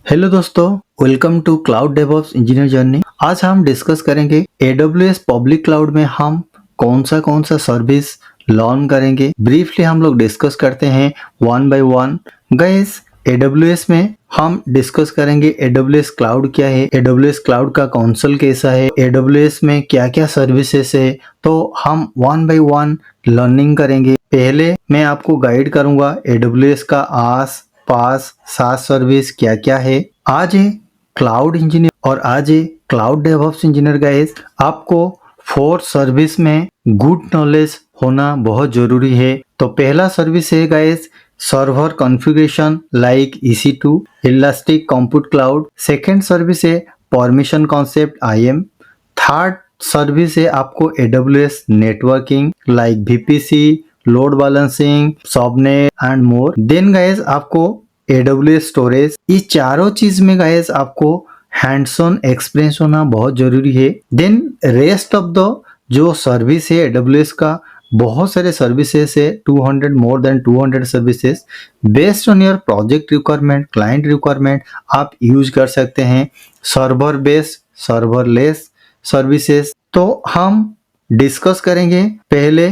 Hello दोस्तों, welcome to cloud DevOps engineer journey. आज हम डिस्कस करेंगे AWS पब्लिक क्लाउड में हम कौन सा सर्विस लॉन्च करेंगे। ब्रीफली हम लोग डिस्कस करते हैं one by one. Guys, AWS में हम डिस्कस करेंगे AWS क्लाउड क्या है, AWS क्लाउड का कंसोल कैसा है, AWS में क्या क्या सर्विसेज है, तो हम वन बाय वन लर्निंग करेंगे। पहले मैं आपको गाइड करूंगा AWS का आस पास सास सर्विस क्या क्या है। आज है क्लाउड इंजीनियर और आज है क्लाउड डेवऑप्स इंजीनियर। गाइस, आपको 4 सर्विस में गुड नॉलेज होना बहुत जरूरी है। तो पहला सर्विस है guys server configuration like EC2 elastic compute cloud. Second service है permission concept IAM। Third service है आपको AWS networking like VPC, load balancing, subnet and more. Then guys आपको AWS स्टोरेज। इस चारों चीज में गाइस आपको हैंड्स ऑन एक्सपीरियंस होना बहुत जरूरी है। देन रेस्ट ऑफ द जो सर्विस है AWS का, बहुत सारे सर्विसेज है, 200 more than 200 services. Based on your project requirement, client requirement आप यूज कर सकते हैं सर्वर बेस्ड, सर्वरलेस सर्विसेज। तो हम डिस्कस करेंगे पहले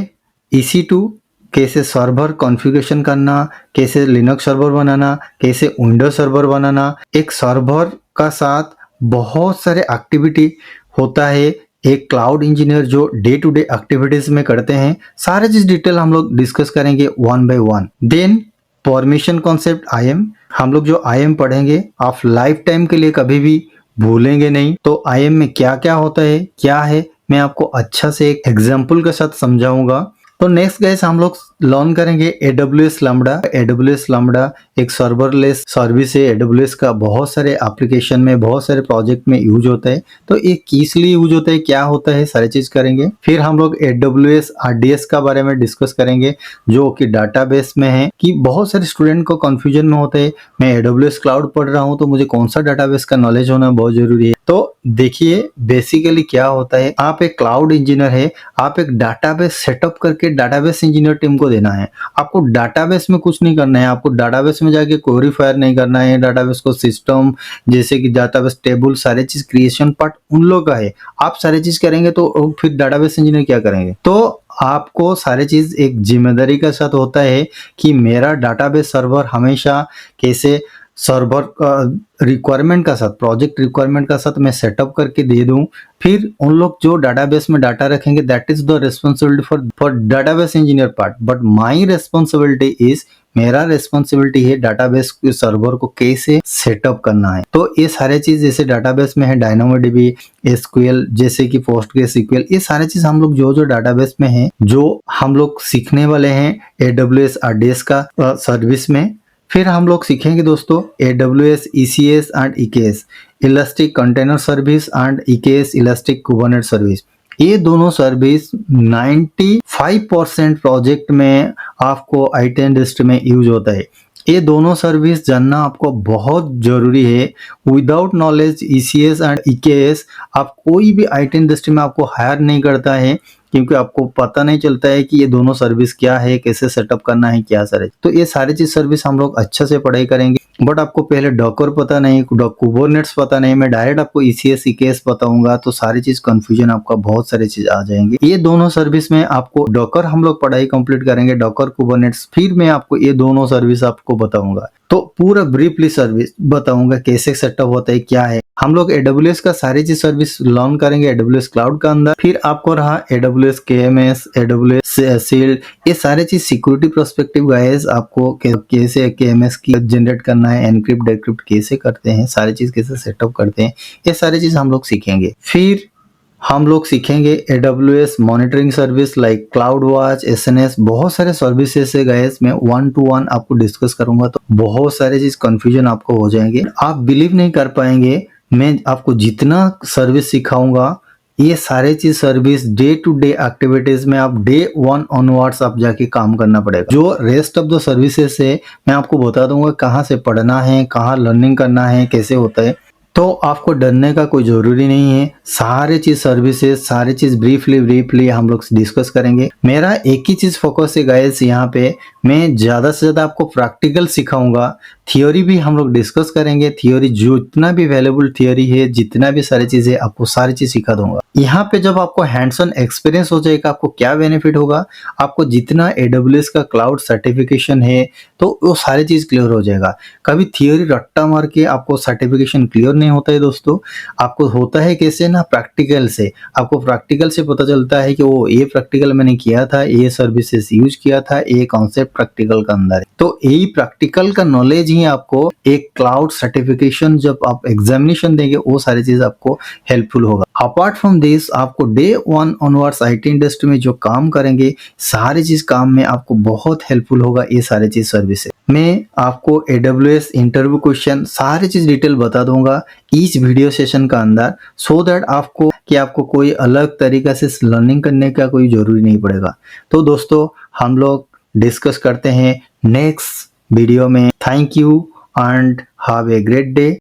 EC2 कैसे सर्वर कॉन्फ़िगरेशन करना, कैसे लिनक्स सर्वर बनाना, कैसे विंडोज सर्वर बनाना। एक सर्वर का साथ बहुत सारे एक्टिविटी होता है, एक क्लाउड इंजीनियर जो डे टू डे एक्टिविटीज में करते हैं। सारे चीज डिटेल हम लोग डिस्कस करेंगे one by one. Then permission concept IAM, हम लोग जो IAM पढ़ेंगे आप लाइफ टाइम के लिए कभी भी भूलेंगे नहीं। तो IAM में क्या क्या होता है, क्या है, मैं आपको अच्छा से एक एग्जाम्पल के साथ समझाऊंगा। तो नेक्स्ट गाइस हम लोग लर्न करेंगे AWS लैम्बडा। AWS लैम्बडा एक सर्वरलेस सर्विस है। AWS का बहुत सारे एप्लीकेशन में, बहुत सारे प्रोजेक्ट में यूज होता है। तो ये किस लिए यूज होता है, क्या होता है, सारी चीज करेंगे। फिर हम लोग AWS RDS का बारे में डिस्कस करेंगे जो कि डाटाबेस में है। कि बहुत सारे स्टूडेंट को कंफ्यूजन में होता है, मैं AWS क्लाउड पढ़ रहा हूँ तो मुझे कौन सा डाटाबेस का नॉलेज होना बहुत जरूरी है। तो देखिए बेसिकली क्या होता है, आप एक क्लाउड इंजीनियर है, आप एक डाटाबेस सेटअप करके डाटाबेस इंजीनियर टीम को देना है। आपको डाटाबेस में कुछ नहीं करना है, आपको डाटाबेस में जाके क्वेरी फायर नहीं करना है। डाटाबेस को सिस्टम जैसे कि डाटाबेस टेबल सारे चीज क्रिएशन पार्ट उन लोग का है। आप सारे चीज करेंगे तो फिर डाटाबेस इंजीनियर क्या करेंगे। तो आपको सारे चीज एक जिम्मेदारी के साथ होता है कि मेरा डाटाबेस सर्वर हमेशा कैसे सर्वर रिक्वायरमेंट का साथ, प्रोजेक्ट रिक्वायरमेंट का साथ मैं सेटअप करके दे दूं। फिर उन लोग जो डाटाबेस में डाटा रखेंगे that is the responsibility for database engineer part, but my responsibility is, मेरा रिस्पॉन्सिबिलिटी है डाटाबेस सर्वर को कैसे सेटअप करना है। तो ये सारे चीज जैसे डाटाबेस में है DynamoDB, SQL जैसे कि PostgreSQL, ये सारे चीज हम लोग जो जो डाटाबेस में है जो हम लोग सीखने वाले हैं AWS RDS का सर्विस में। फिर हम लोग सीखेंगे दोस्तों AWS ECS and EKS elastic container service and EKS elastic Kubernetes service. ये दोनों सर्विस 95% प्रोजेक्ट में आपको IT इंडस्ट्री में यूज होता है। ये दोनों सर्विस जानना आपको बहुत जरूरी है। Without knowledge ECS and EKS आप कोई भी IT इंडस्ट्री में आपको हायर नहीं करता है, क्योंकि आपको पता नहीं चलता है कि ये दोनों सर्विस क्या है, कैसे सेटअप करना है, क्या सारे। तो ये सारी चीज सर्विस हम लोग अच्छे से पढ़ाई करेंगे। बट आपको पहले डॉकर पता नहीं, कुबरनेटिस पता नहीं, मैं डायरेक्ट आपको ECS EKS बताऊंगा तो सारी चीज कंफ्यूजन आपका बहुत सारी चीज आ जाएंगे। ये दोनों सर्विस में आपको डॉकर हम लोग पढ़ाई कंप्लीट करेंगे, डॉकर कुबरनेटिस, फिर मैं आपको ये दोनों सर्विस आपको बताऊंगा। तो पूरा ब्रीफली सर्विस बताऊंगा कैसे सेटअप होता है, क्या है। हम लोग AWS का सारी चीज सर्विस लर्न करेंगे AWS क्लाउड का अंदर। फिर आपको रहा AWS KMS, AWS शील्ड, ये सारे चीज सिक्योरिटी पर्सपेक्टिव गाइस, आपको कैसे KMS की जनरेट करना है, एनक्रिप्ट डिक्रिप्ट कैसे करते हैं, सारी चीज कैसे सेटअप करते हैं, ये सारी चीज हम लोग सीखेंगे। फिर हम लोग सीखेंगे AWS monitoring service like cloud watch, SNS, बहुत सारे सर्विसेज है गाइस। मैं 1 to 1 आपको डिस्कस करूंगा तो बहुत सारे चीज कंफ्यूजन आपको हो जाएंगे, आप बिलीव नहीं कर पाएंगे। मैं आपको जितना सर्विस सिखाऊंगा ये सारे चीज service day to day activities में आप डे 1 ऑनवर्ड्स आप जाके काम करना पड़ेगा। जो रेस्ट ऑफ द सर्विसेज है मैं आपको बता दूंगा कहाँ से पढ़ना है, कहाँ लर्निंग करना है, कैसे होता है। तो आपको डरने का कोई जरूरी नहीं है। सारे चीज सर्विसेज, सारी चीज ब्रीफली हम लोग डिस्कस करेंगे। मेरा एक ही चीज फोकस है गाइस, यहाँ पे मैं ज्यादा से ज्यादा आपको प्रैक्टिकल सिखाऊंगा थियोरी भी हम लोग डिस्कस करेंगे। थियोरी जितना भी वैल्यूबल थियोरी है, जितना भी सारी चीजें, आपको सारी चीज सिखा दूंगा। यहाँ पे जब आपको हैंड्स ऑन एक्सपीरियंस हो जाएगा, आपको क्या बेनिफिट होगा, आपको जितना AWS का क्लाउड सर्टिफिकेशन है तो वो सारी चीज क्लियर हो जाएगा। कभी थियोरी रट्टा मार के आपको सर्टिफिकेशन क्लियर नहीं होता है दोस्तों। आपको होता है कैसे ना, प्रैक्टिकल से। आपको प्रैक्टिकल से पता चलता है कि वो ये प्रैक्टिकल मैंने किया था, ये सर्विसेज यूज किया था, ये कॉन्सेप्ट प्रैक्टिकल का अंदर है। तो यही प्रैक्टिकल का नॉलेज ही आपको एक क्लाउड सर्टिफिकेशन जब आप एग्जामिनेशन देंगे वो सारी चीज आपको हेल्पफुल होगा। अपार्ट फ्रॉम दिस, आपको डे 1 ऑनवर्ड्स IT इंडस्ट्री में जो काम करेंगे, सारी चीज काम में आपको बहुत हेल्पफुल होगा ये सारी चीज सर्विसेज। मैं आपको AWS इंटरव्यू क्वेश्चन सारी चीज डिटेल बता दूंगा इस वीडियो सेशन का अंदर, सो दैट आपको कोई अलग तरीका से लर्निंग करने का कोई जरूरी नहीं पड़ेगा। तो दोस्तों हम लोग डिस्कस करते हैं नेक्स्ट वीडियो में। Thank you and have a great day.